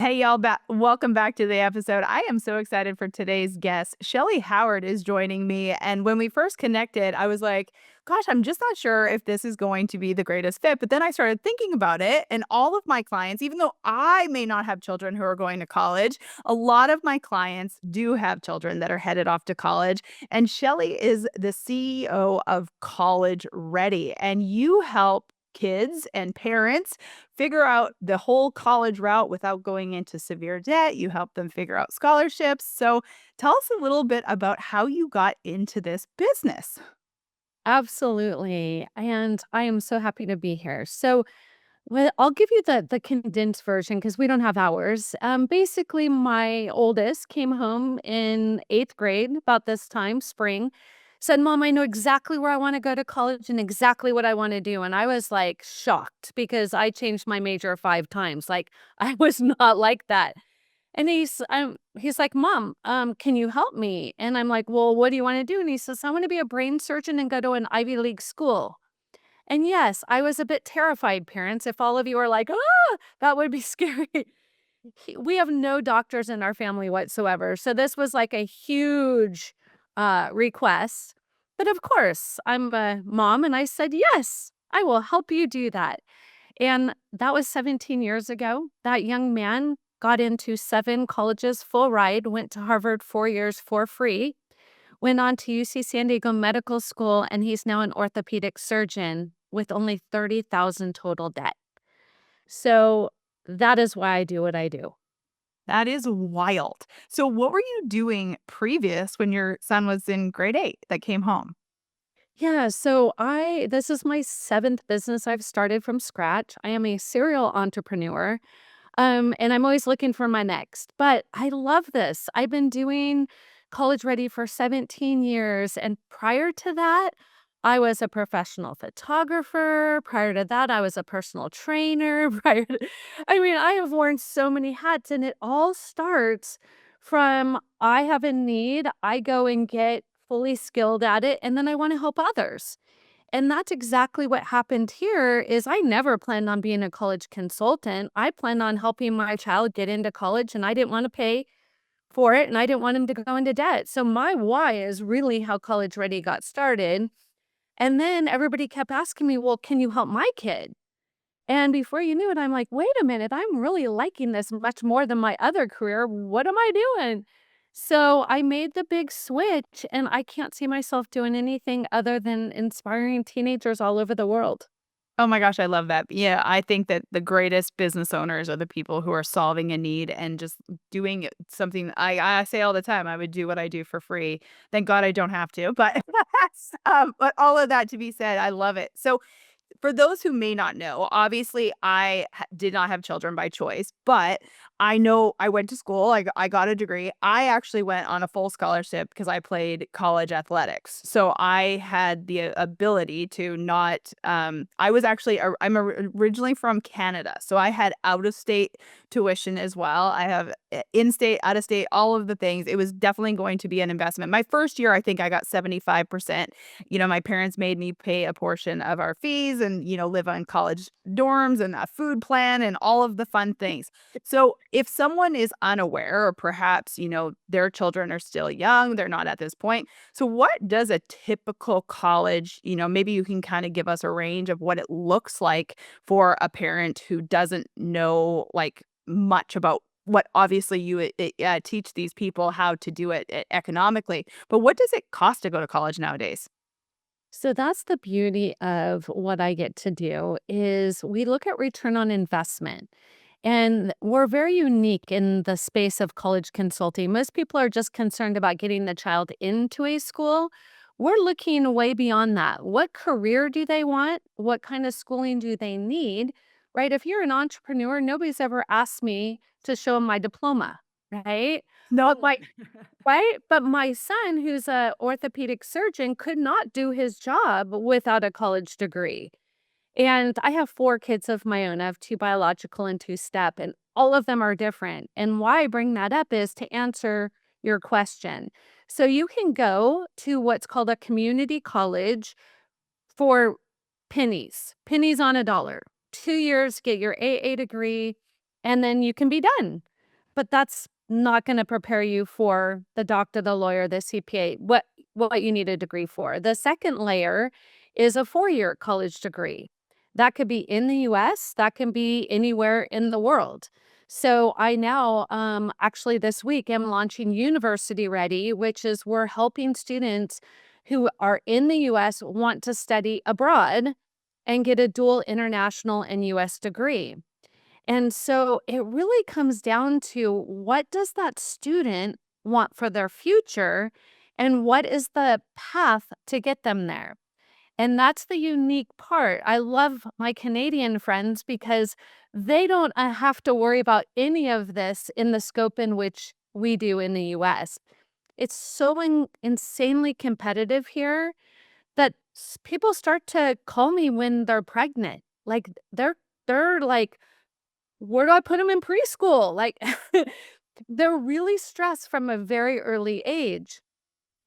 Hey, y'all, welcome back to the episode. I am so excited for today's guest. Shellee Howard is joining me. And when we first connected, I was like, gosh, I'm just not sure if this is going to be the greatest fit. But then I started thinking about it. And all of my clients, even though I may not have children who are going to college, a lot of my clients do have children that are headed off to college. And Shellee is the CEO of College Ready. And you help kids and parents figure out the whole college route without going into severe debt. You help them figure out scholarships. So tell us a little bit about how you got into this business. Absolutely. And I am so happy to be here. I'll give you the condensed version because we don't have hours. Basically, my oldest came home in eighth grade about this time, spring, said, Mom, I know exactly where I want to go to college and exactly what I want to do. And I was like shocked because I changed my major 5 times. Like I was not like that. And he's like, "Mom, can you help me?" And I'm like, "Well, what do you wanna do?" And he says, "I wanna be a brain surgeon and go to an Ivy League school." And yes, I was a bit terrified, parents. If all of you are like, "Ah, that would be scary." We have no doctors in our family whatsoever. So this was like a huge request. But of course, I'm a mom and I said, "Yes, I will help you do that." And that was 17 years ago. That young man got into 7 colleges full ride, went to Harvard 4 years for free, went on to UC San Diego Medical School, and he's now an orthopedic surgeon with only 30,000 total debt. So that is why I do what I do. That is wild. So, what were you doing previous when your son was in grade 8 that came home? Yeah, so I this is my 7th business I've started from scratch. I am a serial entrepreneur. And I'm always looking for my next. But I love this. I've been doing College Ready for 17 years. And prior to that, I was a professional photographer. Prior to that, I was a personal trainer. I mean, I have worn so many hats, and it all starts from I have a need, I go and get fully skilled at it, and then I want to help others. And that's exactly what happened here is I never planned on being a college consultant. I planned on helping my child get into college and I didn't want to pay for it and I didn't want him to go into debt. So my why is really how College Ready got started. And then everybody kept asking me, "Well, can you help my kid?" And before you knew it, I'm like, "Wait a minute, I'm really liking this much more than my other career. What am I doing?" So I made the big switch, and I can't see myself doing anything other than inspiring teenagers all over the world. Oh my gosh, I love that. Yeah, I think that the greatest business owners are the people who are solving a need and just doing something I say all the time, I would do what I do for free. Thank God I don't have to, but but all of that to be said, I love it. So for those who may not know, obviously, did not have children by choice, but I know I went to school. I got a degree. I actually went on a full scholarship because I played college athletics. So I had the ability to not. I was actually. Originally from Canada, so I had out of state tuition as well. I have in state, out of state, all of the things. It was definitely going to be an investment. My first year, I think I got 75%. My parents made me pay a portion of our fees and, live on college dorms and a food plan and all of the fun things. So if someone is unaware or perhaps, their children are still young, they're not at this point. So what does a typical college, maybe you can kind of give us a range of what it looks like for a parent who doesn't know like much about what obviously you teach these people how to do it economically. But what does it cost to go to college nowadays? So that's the beauty of what I get to do is we look at return on investment. And we're very unique in the space of college consulting. Most people are just concerned about getting the child into a school. We're looking way beyond that. What career do they want? What kind of schooling do they need? Right? If you're an entrepreneur, nobody's ever asked me to show them my diploma, right? Not Right. Right? But my son, who's a orthopedic surgeon, could not do his job without a college degree. And I have 4 kids of my own. I have 2 biological and 2 step, and all of them are different. And why I bring that up is to answer your question. So you can go to what's called a community college for pennies on a dollar. 2 years, get your AA degree, and then you can be done. but that's not gonna prepare you for the doctor, the lawyer, the CPA, what you need a degree for. The second layer is a 4-year college degree. That could be in the US, that can be anywhere in the world. So I now, actually this week am launching University Ready, which is we're helping students who are in the US want to study abroad and get a dual international and US degree. And so it really comes down to what does that student want for their future and what is the path to get them there? And that's the unique part. I love my Canadian friends because they don't have to worry about any of this in the scope in which we do in the US. It's so insanely competitive here that people start to call me when they're pregnant. Like they're like, where do I put them in preschool? Like they're really stressed from a very early age.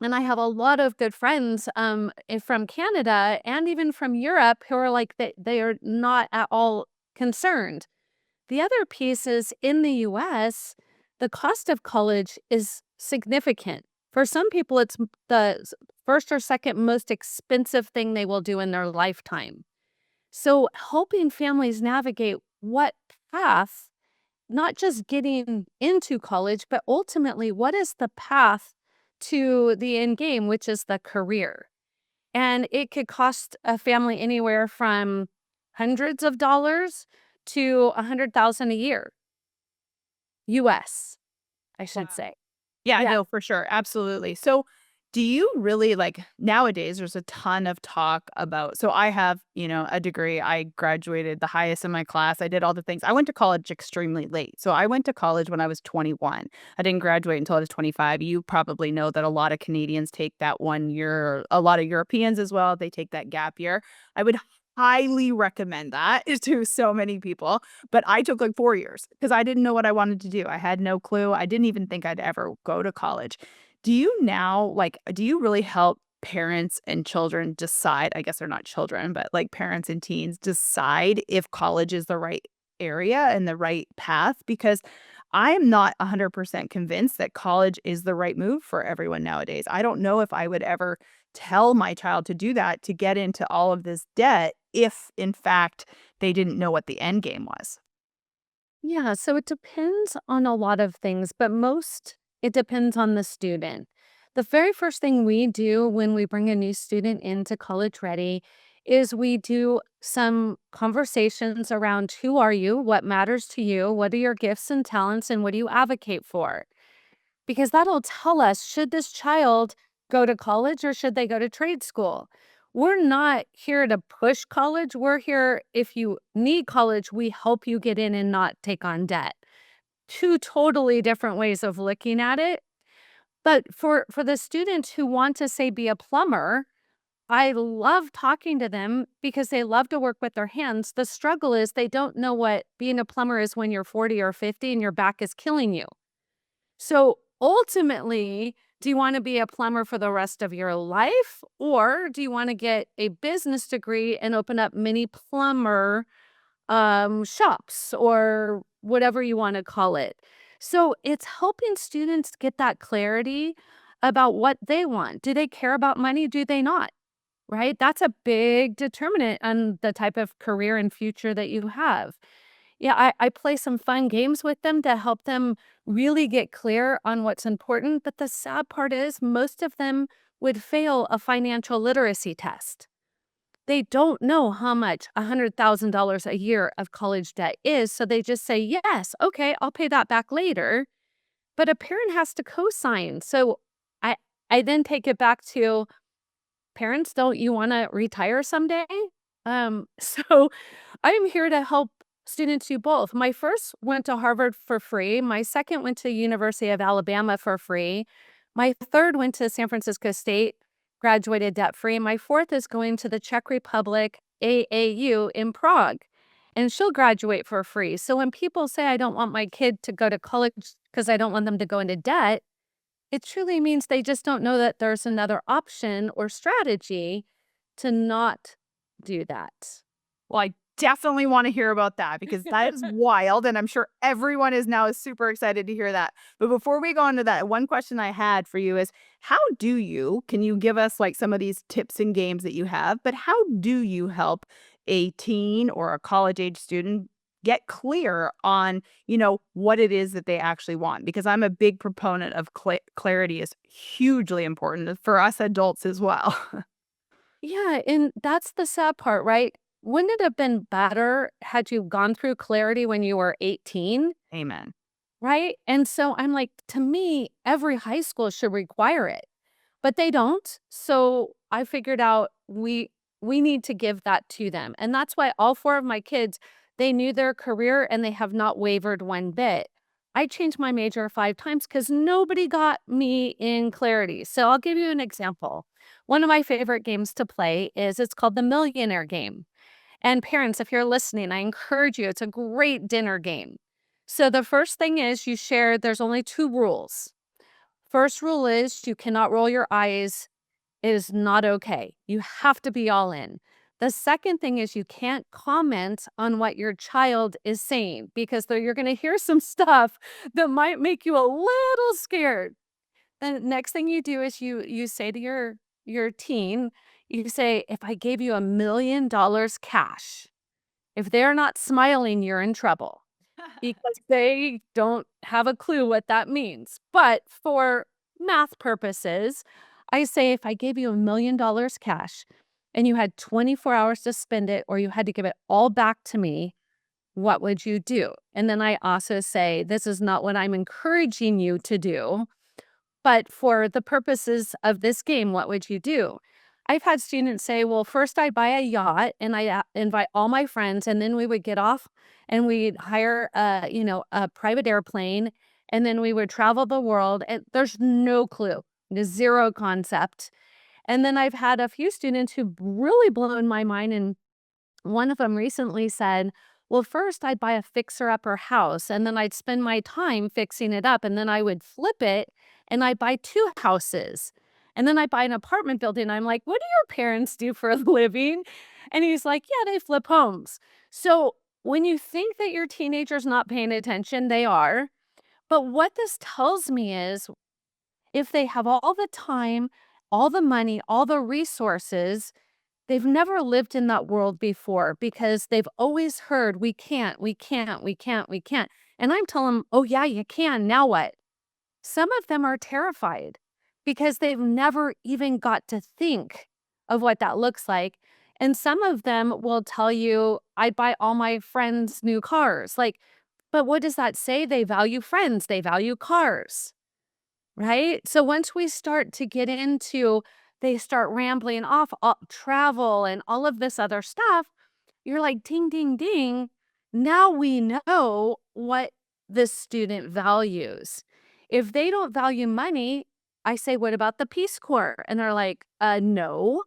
And I have a lot of good friends from Canada and even from Europe who are like they are not at all concerned. The other piece is in the US, the cost of college is significant. For some people, it's first or second most expensive thing they will do in their lifetime. So helping families navigate what path, not just getting into college, but ultimately what is the path to the end game, which is the career. And it could cost a family anywhere from hundreds of dollars to 100,000 a year, US, I Wow. should say. Yeah, Yeah. no, for sure. Absolutely. So, do you really like nowadays there's a ton of talk about so I have, a degree. I graduated the highest in my class. I did all the things. I went to college extremely late. So I went to college when I was 21. I didn't graduate until I was 25. You probably know that a lot of Canadians take that 1 year, or a lot of Europeans as well, they take that gap year. I would highly recommend that to so many people. But I took like 4 years because I didn't know what I wanted to do. I had no clue. I didn't even think I'd ever go to college. Do you now do you really help parents and children decide, I guess they're not children, but like parents and teens decide if college is the right area and the right path? Because I am not 100% convinced that college is the right move for everyone nowadays. I don't know if I would ever tell my child to do that, to get into all of this debt if in fact they didn't know what the end game was. Yeah, so it depends on a lot of things, but most it depends on the student. The very first thing we do when we bring a new student into College Ready is we do some conversations around who are you, what matters to you, what are your gifts and talents, and what do you advocate for? Because that'll tell us should this child go to college or should they go to trade school? We're not here to push college. We're here, if you need college, we help you get in and not take on debt. Two totally different ways of looking at it. But for the students who want to say be a plumber, I love talking to them because they love to work with their hands. The struggle is they don't know what being a plumber is when you're 40 or 50 and your back is killing you. So ultimately, do you want to be a plumber for the rest of your life? Or do you want to get a business degree and open up mini plumber shops or whatever you want to call it? So it's helping students get that clarity about what they want. Do they care about money? Do they not? Right? That's a big determinant on the type of career and future that you have. Yeah, I play some fun games with them to help them really get clear on what's important. But the sad part is, most of them would fail a financial literacy test. They don't know how much $100,000 a year of college debt is. So they just say, yes, okay, I'll pay that back later. But a parent has to co sign. So I, I then take it back to parents, don't you want to retire someday? So I'm here to help students do both. My first went to Harvard for free. My second went to University of Alabama for free. My third went to San Francisco State, graduated debt free. My fourth is going to the Czech Republic AAU in Prague, and she'll graduate for free. So when people say I don't want my kid to go to college because I don't want them to go into debt, it truly means they just don't know that there's another option or strategy to not do that. Well, I definitely want to hear about that because that is wild. And I'm sure everyone is now super excited to hear that. But before we go into that, one question I had for you is can you give us like some of these tips and games that you have, but how do you help a teen or a college age student get clear on, what it is that they actually want? Because I'm a big proponent of clarity is hugely important for us adults as well. Yeah, and that's the sad part, right? Wouldn't it have been better had you gone through clarity when you were 18, Amen. right? And so I'm like, to me, every high school should require it, but they don't. So I figured out we need to give that to them. And that's why all four of my kids, they knew their career and they have not wavered one bit. I changed my major 5 times because nobody got me in clarity. So I'll give you an example. One of my favorite games to play is it's called the Millionaire Game. And parents, if you're listening, I encourage you. It's a great dinner game. So the first thing is there's only 2 rules. First rule is you cannot roll your eyes. It is not okay. You have to be all in. The second thing is you can't comment on what your child is saying because you're going to hear some stuff that might make you a little scared. The next thing you do is you say to your teen, you say, if I gave you $1 million cash, if they're not smiling, you're in trouble because they don't have a clue what that means. But for math purposes, I say if I gave you $1 million cash and you had 24 hours to spend it or you had to give it all back to me, what would you do? And then I also say, this is not what I'm encouraging you to do, but for the purposes of this game, what would you do? I've had students say, well, first I'd buy a yacht and I invite all my friends, and then we would get off and we'd hire a private airplane, and then we would travel the world. And there's no clue, zero concept. And then I've had a few students who've really blown my mind. And one of them recently said, well, first I'd buy a fixer-upper house, and then I'd spend my time fixing it up, and then I would flip it, and I'd buy 2 houses, and then I'd buy an apartment building. I'm like, "What do your parents do for a living?" And he's like, "Yeah, they flip homes." So, when you think that your teenager's not paying attention, they are. But what this tells me is if they have all the time, all the money, all the resources, they've never lived in that world before because they've always heard, "We can't, we can't, we can't, we can't." And I'm telling them, "Oh, yeah, you can. Now what?" Some of them are terrified because they've never even got to think of what that looks like. And some of them will tell you, "I'd buy all my friends new cars." Like, but what does that say? They value friends, they value cars. Right? So once we start to get into they start rambling off travel and all of this other stuff, you're like, ding, ding, ding. Now we know what the student values. If they don't value money, I say, what about the Peace Corps? And they're like, no.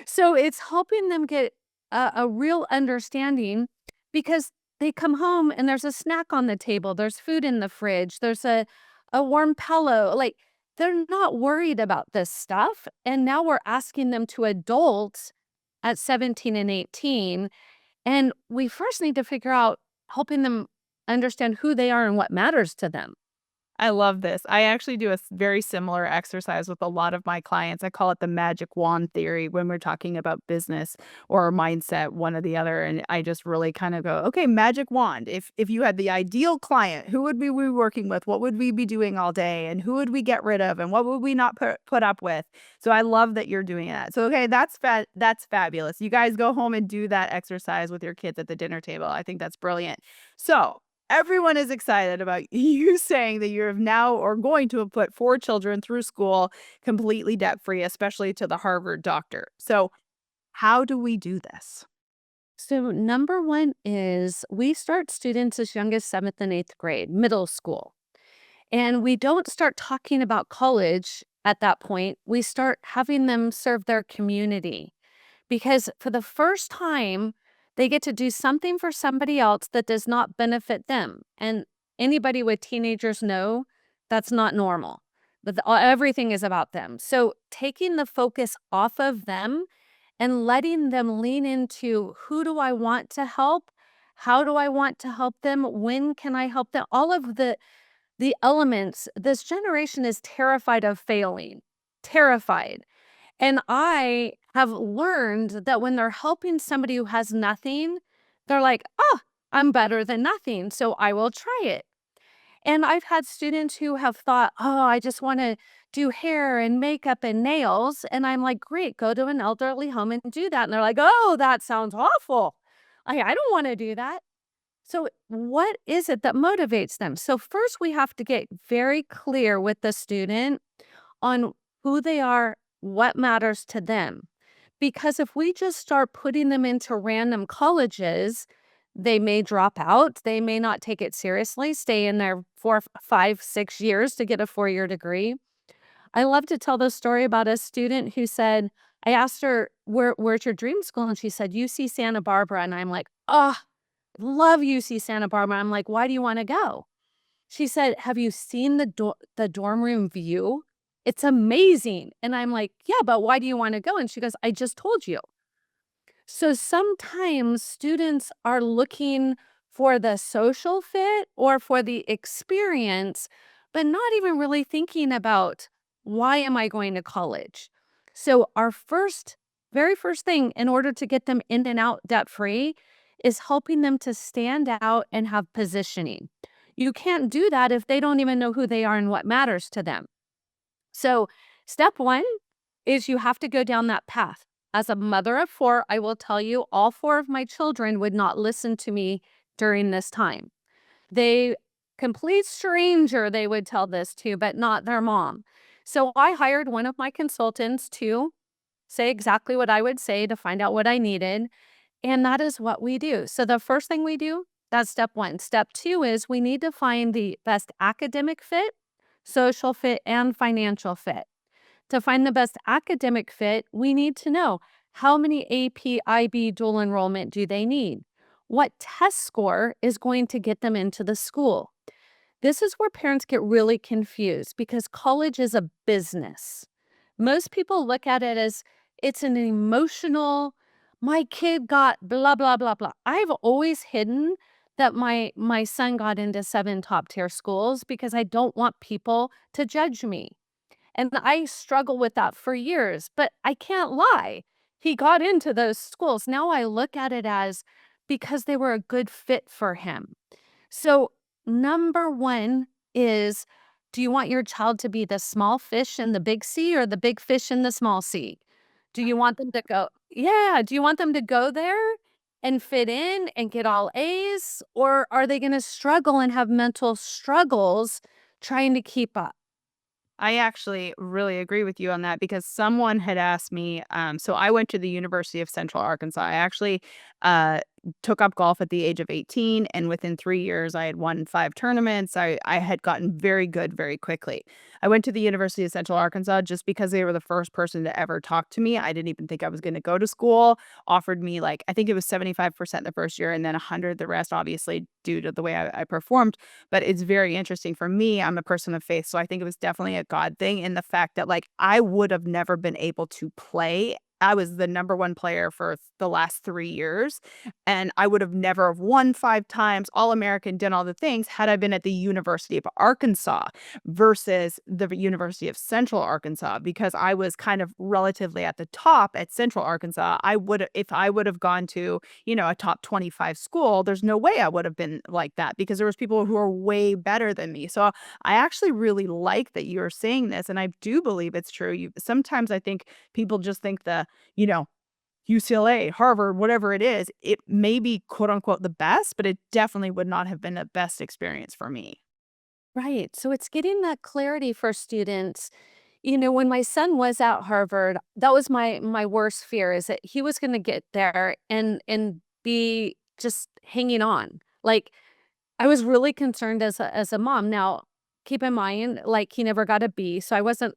So it's helping them get a real understanding because they come home and there's a snack on the table, there's food in the fridge, there's a warm pillow. Like they're not worried about this stuff. And now we're asking them to adult at 17 and 18. And we first need to figure out helping them understand who they are and what matters to them. I love this. I actually do a very similar exercise with a lot of my clients. I call it the magic wand theory when we're talking about business or mindset, one or the other. And I just really kind of go, okay, magic wand. If you had the ideal client, who would we be working with? What would we be doing all day? And who would we get rid of? And what would we not put up with? So I love that you're doing that. So okay, that's fabulous. You guys go home and do that exercise with your kids at the dinner table. I think that's brilliant. So everyone is excited about you saying that you have now or going to have put 4 children through school completely debt free, especially to the Harvard doctor. So, how do we do this? So, number one is we start students as young as 7th and 8th grade, middle school. And we don't start talking about college at that point. We start having them serve their community because for the first time, they get to do something for somebody else that does not benefit them. And anybody with teenagers know that's not normal. Everything is about them. So taking the focus off of them and letting them lean into who do I want to help? How do I want to help them? When can I help them? All of the elements. This generation is terrified of failing. Terrified. And I have learned that when they're helping somebody who has nothing, they're like, "Oh, I'm better than nothing, so I will try it." And I've had students who have thought, "Oh, I just wanna do hair and makeup and nails." And I'm like, "Great, go to an elderly home and do that." And they're like, "Oh, that sounds awful. I don't wanna do that." So what is it that motivates them? So first we have to get very clear with the student on who they are, what matters to them. Because if we just start putting them into random colleges, they may drop out. They may not take it seriously, stay in there 4, 5, 6 years to get a 4-year degree. I love to tell the story about a student who said, I asked her, where's your dream school? And she said, UC Santa Barbara. And I'm like, oh, love UC Santa Barbara. I'm like, why do you want to go? She said, "Have you seen the dorm room view? It's amazing." And I'm like, "Yeah, but why do you wanna go?" And she goes, "I just told you." So sometimes students are looking for the social fit or for the experience, but not even really thinking about, why am I going to college? So our very first thing in order to get them in and out debt free is helping them to stand out and have positioning. You can't do that if they don't even know who they are and what matters to them. So, step one is you have to go down that path. As a mother of four, I will tell you all four of my children would not listen to me during this time. They, complete stranger, they would tell this to, but not their mom. So, I hired one of my consultants to say exactly what I would say to find out what I needed. And that is what we do. So, the first thing we do, that's step one. Step two is we need to find the best academic fit, social fit, and financial fit. To find the best academic fit, we need to know how many AP, IB dual enrollment do they need? What test score is going to get them into the school? This is where parents get really confused because college is a business. Most people look at it as it's an emotional, my kid got blah, blah, blah, blah. I've always hidden that my son got into 7 top tier schools because I don't want people to judge me. And I struggle with that for years, but I can't lie. He got into those schools. Now I look at it as because they were a good fit for him. So, number one is, do you want your child to be the small fish in the big sea or the big fish in the small sea? Do you want them to go, yeah, do you want them to go there and fit in and get all A's? Or are they going to struggle and have mental struggles trying to keep up? I actually really agree with you on that because someone had asked me. So I went to the University of Central Arkansas. I actually uh, took up golf at the age of 18, and within 3 years, I had won 5 tournaments. I had gotten very good very quickly. I went to the University of Central Arkansas just because they were the first person to ever talk to me. I didn't even think I was going to go to school. Offered me like I think it was 75% the first year, and then 100 the rest, obviously due to the way I performed. But it's very interesting for me. I'm a person of faith, so I think it was definitely a God thing in the fact that, like, I would have never been able to play. I was the number 1 player for the last 3 years, and I would have never have won 5 times, All-American, done all the things had I been at the University of Arkansas versus the University of Central Arkansas because I was kind of relatively at the top at Central Arkansas. I would if I would have gone to, a top 25 school, there's no way I would have been like that because there was people who are way better than me. So I actually really like that you're saying this, and I do believe it's true. Sometimes I think people just think you know, UCLA, Harvard, whatever it may be quote unquote the best, but it definitely would not have been the best experience for me. Right. So it's getting that clarity for students. When my son was at Harvard, that was my worst fear is that he was going to get there and be just hanging on. Like I was really concerned as a mom. Now, keep in mind, like he never got a B, so I wasn't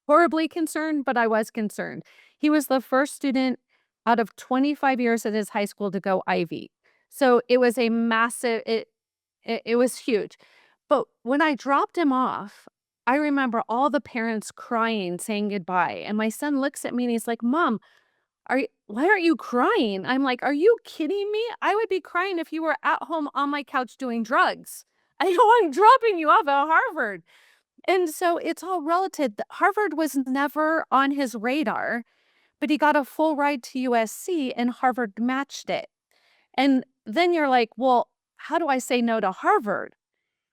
horribly concerned, but I was concerned. He was the first student out of 25 years at his high school to go Ivy. So it was a massive it was huge. But when I dropped him off, I remember all the parents crying, saying goodbye. And my son looks at me and he's like, "Mom, why aren't you crying? I'm like, are you kidding me? I would be crying if you were at home on my couch doing drugs. I know I'm dropping you off at Harvard. And so it's all relative. Harvard was never on his radar, but he got a full ride to USC and Harvard matched it. And then you're like, well, how do I say no to Harvard?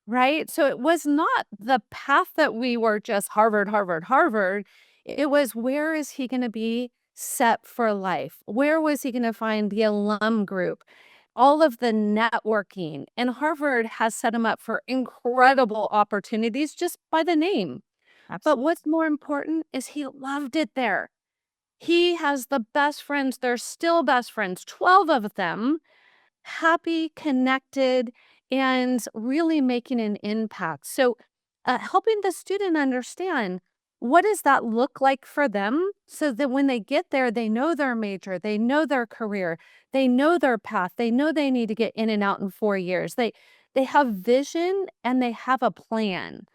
Right? So it was not the path that we were just Harvard, Harvard, Harvard. It was, where is he going to be set for life? Where was he going to find the alum group? All of the networking. And Harvard has set him up for incredible opportunities just by the name. But Absolutely. what's more important is he loved it there. He has the best friends. They're still best friends, 12 of them, happy, connected, and really making an impact. So, helping the student understand, what does that look like for them, so that when they get there, they know their major, they know their career, they know their path, they know they need to get in and out in 4 years. They have vision and they have a plan.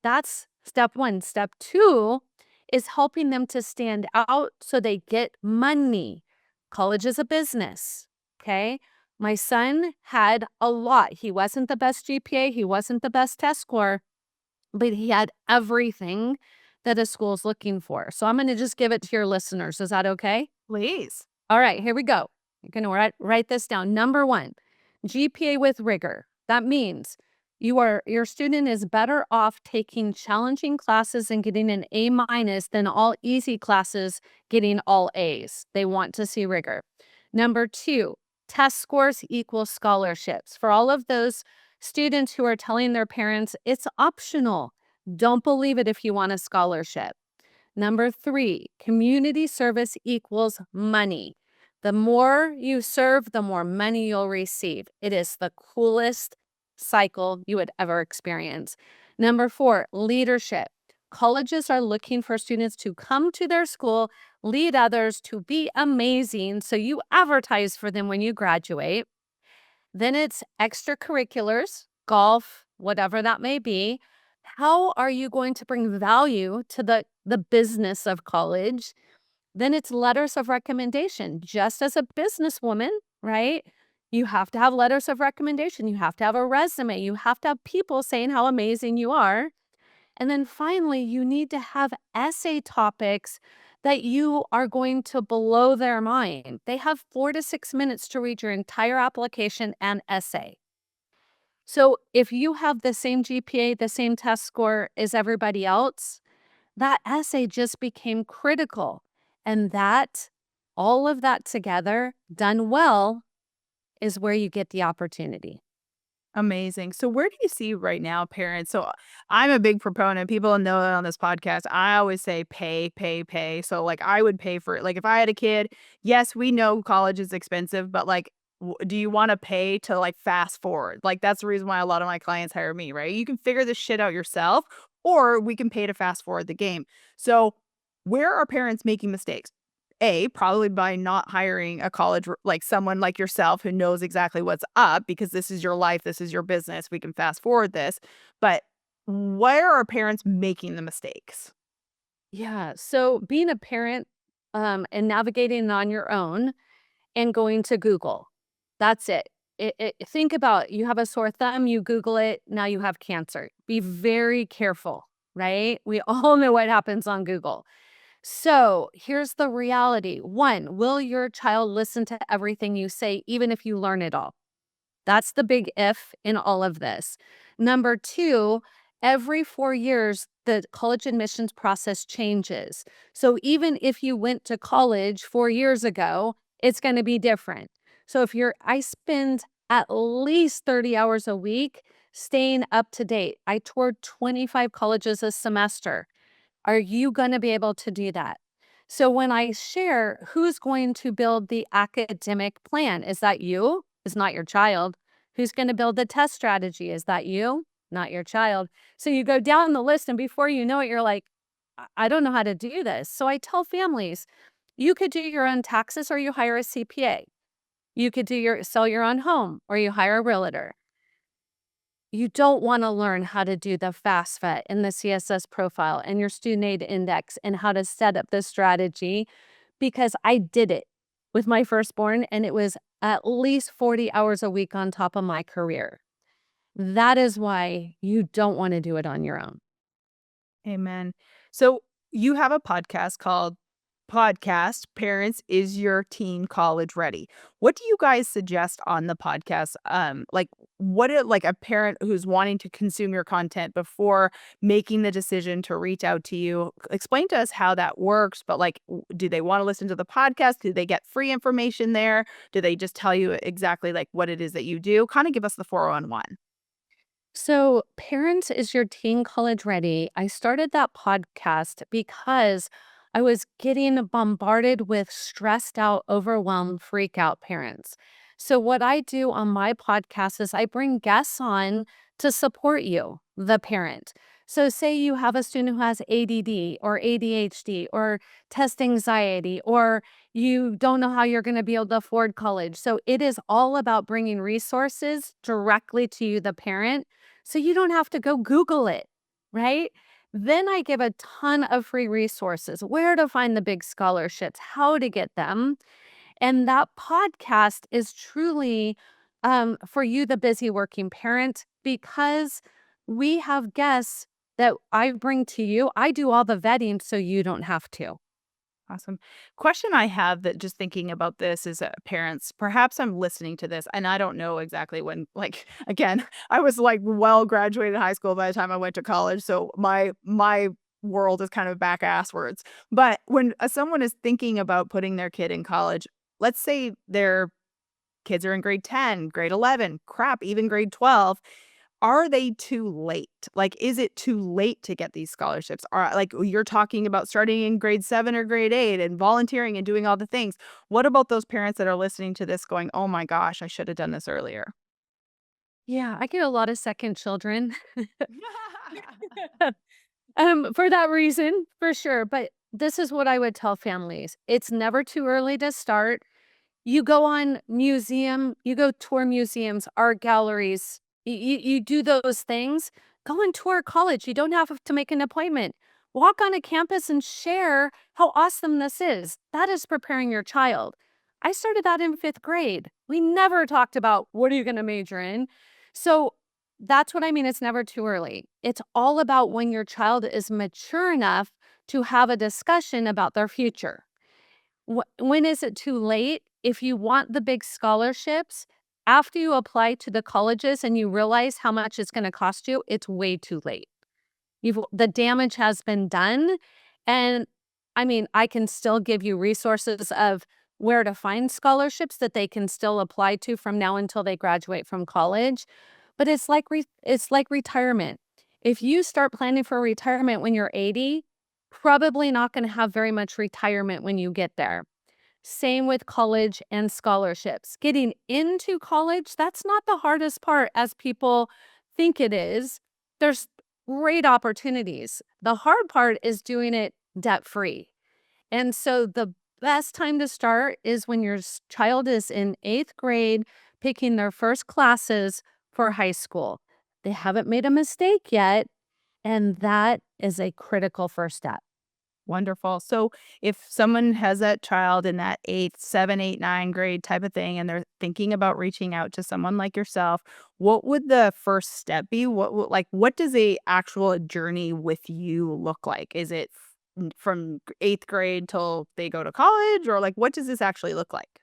That's step one. Step two is helping them to stand out so they get money. College is a business. Okay. My son had a lot. He wasn't the best GPA, he wasn't the best test score, but he had everything that a school's looking for. So I'm going to just give it to your listeners. Is that okay? Please. All right, here we go. You're going to write this down. Number one, GPA with rigor. That means your student is better off taking challenging classes and getting an A minus than all easy classes getting all A's. They want to see rigor. Number two, test scores equal scholarships. For all of those students who are telling their parents it's optional, don't believe it if you want a scholarship. Number three, community service equals money. The more you serve, the more money you'll receive. It is the coolest cycle you would ever experience. Number four, leadership. Colleges are looking for students to come to their school, lead others, to be amazing. So you advertise for them when you graduate. Then it's extracurriculars, golf, whatever that may be. How are you going to bring value to the business of college? Then it's letters of recommendation. Just as a businesswoman, right? You have to have letters of recommendation. You have to have a resume. You have to have people saying how amazing you are. And then finally, you need to have essay topics that you are going to blow their mind. They have 4 to 6 minutes to read your entire application and essay. So if you have the same GPA, the same test score as everybody else, that essay just became critical. And that, all of that together, done well, is where you get the opportunity. Amazing. So where do you see right now parents? So I'm a big proponent. People know that on this podcast. I always say pay, pay, pay. So like I would pay for it. Like if I had a kid, yes, we know college is expensive, but like do you want to pay to like fast forward? Like that's the reason why a lot of my clients hire me, right? You can figure this shit out yourself or we can pay to fast forward the game. So where are parents making mistakes? A, probably by not hiring a like someone like yourself who knows exactly what's up because this is your life, this is your business, we can fast forward this. But where are parents making the mistakes? Yeah. So being a parent, and navigating on your own and going to Google, that's it. Think about, you have a sore thumb, you Google it, now you have cancer. Be very careful, right? We all know what happens on Google. So here's the reality. One, will your child listen to everything you say, even if you learn it all? That's the big if in all of this. Number two, every 4 years, the college admissions process changes. So even if you went to college 4 years ago, it's going to be different. So I spend at least 30 hours a week staying up to date. I toured 25 colleges a semester. Are you going to be able to do that? So when I share, who's going to build the academic plan? Is that you? Is not your child. Who's going to build the test strategy? Is that you? Not your child. So you go down the list, and before you know it, you're like, I don't know how to do this. So I tell families, you could do your own taxes or you hire a CPA. You could sell your own home or you hire a realtor. You don't want to learn how to do the FAFSA and the CSS profile and your student aid index and how to set up the strategy, because I did it. with my firstborn, and it was at least 40 hours a week on top of my career. That is why you don't want to do it on your own. Amen. So you have a podcast called Podcast Parents Is Your Teen College Ready? What do you guys suggest on the podcast? Like what it like a parent who's wanting to consume your content before making the decision to reach out to you. Explain to us how that works, but like do they want to listen to the podcast? Do they get free information there? Do they just tell you exactly like what it is that you do? Kind of give us the 401. So, Parents Is Your Teen College Ready? I started that podcast because I was getting bombarded with stressed out, overwhelmed, freak out parents. So, what I do on my podcast is I bring guests on to support you, the parent. So, say you have a student who has ADD or ADHD or test anxiety, or you don't know how you're going to be able to afford college. So, it is all about bringing resources directly to you, the parent, so you don't have to go Google it, right? Then I give a ton of free resources, where to find the big scholarships, how to get them. And that podcast is truly for you, the busy working parent, because we have guests that I bring to you. I do all the vetting so you don't have to. Awesome. Question I have that just thinking about this is parents, perhaps I'm listening to this and I don't know exactly when, like, again, I was like well graduated high school by the time I went to college. So my world is kind of back asswards. But when someone is thinking about putting their kid in college, let's say their kids are in grade 10, grade 11, crap, even grade 12. Are they too late? Like, is it too late to get these scholarships? Are like, you're talking about starting in grade 7 or grade 8 and volunteering and doing all the things. What about those parents that are listening to this going, "Oh my gosh, I should have done this earlier?" Yeah, I get a lot of second children for that reason, for sure. But this is what I would tell families: it's never too early to start. You go on you go tour museums, art galleries, you do those things. Go and tour college. You don't have to make an appointment. Walk on a campus and share how awesome this is. That is preparing your child. I started that in 5th grade. We never talked about what are you going to major in. So that's what I mean. It's never too early. It's all about when your child is mature enough to have a discussion about their future. When is it too late? If you want the big scholarships, after you apply to the colleges and you realize how much it's gonna cost you, it's way too late. The damage has been done, and, I mean, I can still give you resources of where to find scholarships that they can still apply to from now until they graduate from college, but it's like retirement. If you start planning for retirement when you're 80, probably not gonna have very much retirement when you get there. Same with college and scholarships. Getting into college, that's not the hardest part as people think it is. There's great opportunities. The hard part is doing it debt free. And so the best time to start is when your child is in 8th grade, picking their first classes for high school. They haven't made a mistake yet. And that is a critical first step. Wonderful. So if someone has that child in that 8th, 7, 8, 9 grade type of thing, and they're thinking about reaching out to someone like yourself, what would the first step be? What does a actual journey with you look like? Is it from 8th grade till they go to college, or like what does this actually look like?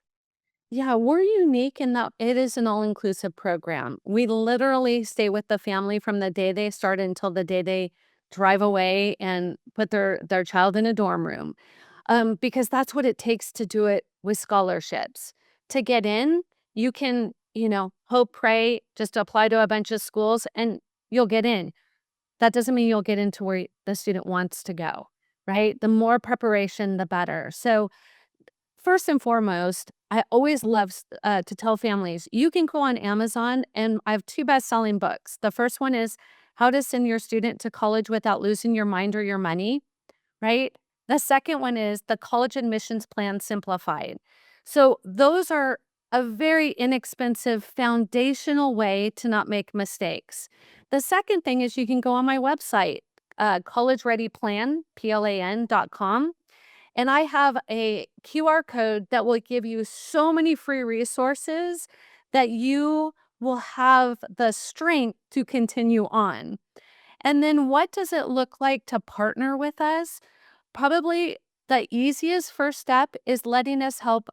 Yeah, we're unique in that it is an all-inclusive program. We literally stay with the family from the day they start until the day they drive away and put their child in a dorm room. Because that's what it takes to do it with scholarships. To get in, you can, hope, pray, just apply to a bunch of schools and you'll get in. That doesn't mean you'll get into where the student wants to go, right? The more preparation, the better. So first and foremost, I always love to tell families you can go on Amazon, and I have 2 best-selling books. The first one is How to Send Your Student to College Without Losing Your Mind or Your Money, right? The second one is The College Admissions Plan Simplified. So those are a very inexpensive foundational way to not make mistakes. The second thing is you can go on my website, collegereadyplan.com, And I have a QR code that will give you so many free resources that you will have the strength to continue on. And then what does it look like to partner with us? Probably the easiest first step is letting us help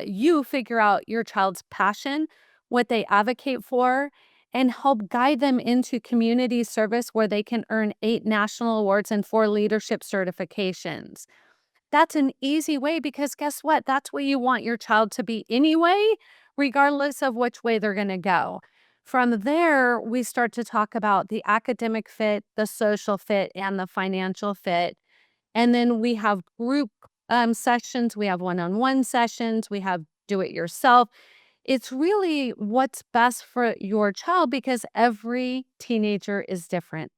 you figure out your child's passion, what they advocate for, and help guide them into community service where they can earn 8 national awards and 4 leadership certifications. That's an easy way because guess what? That's where you want your child to be anyway, regardless of which way they're going to go. From there, we start to talk about the academic fit, the social fit, and the financial fit. And then we have group sessions, we have one on one sessions, we have do it yourself. It's really what's best for your child because every teenager is different.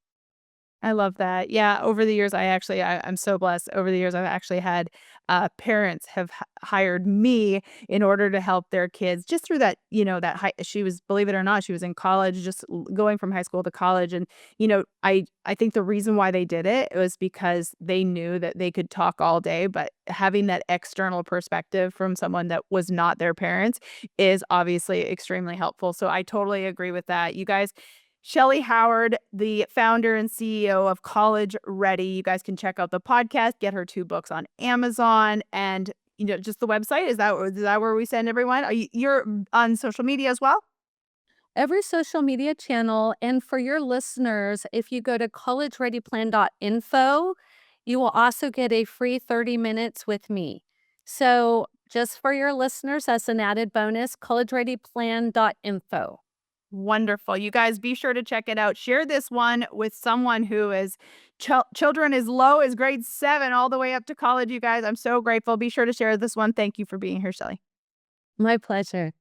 I love that. Yeah, over the years, I'm so blessed. Over the years, I've actually had parents have hired me in order to help their kids just through that, that she was, believe it or not, she was in college, just going from high school to college. And, I think the reason why they did it was because they knew that they could talk all day, but having that external perspective from someone that was not their parents is obviously extremely helpful. So I totally agree with that. You guys, Shellee Howard, the founder and CEO of College Ready. You guys can check out the podcast, get her 2 books on Amazon, and, just the website. Is that where we send everyone? You're on social media as well? Every social media channel. And for your listeners, if you go to collegereadyplan.info, you will also get a free 30 minutes with me. So, just for your listeners, as an added bonus, collegereadyplan.info. Wonderful. You guys be sure to check it out. Share this one with someone who is children as low as grade 7 all the way up to college, you guys. I'm so grateful. Be sure to share this one. Thank you for being here, Shelley. My pleasure.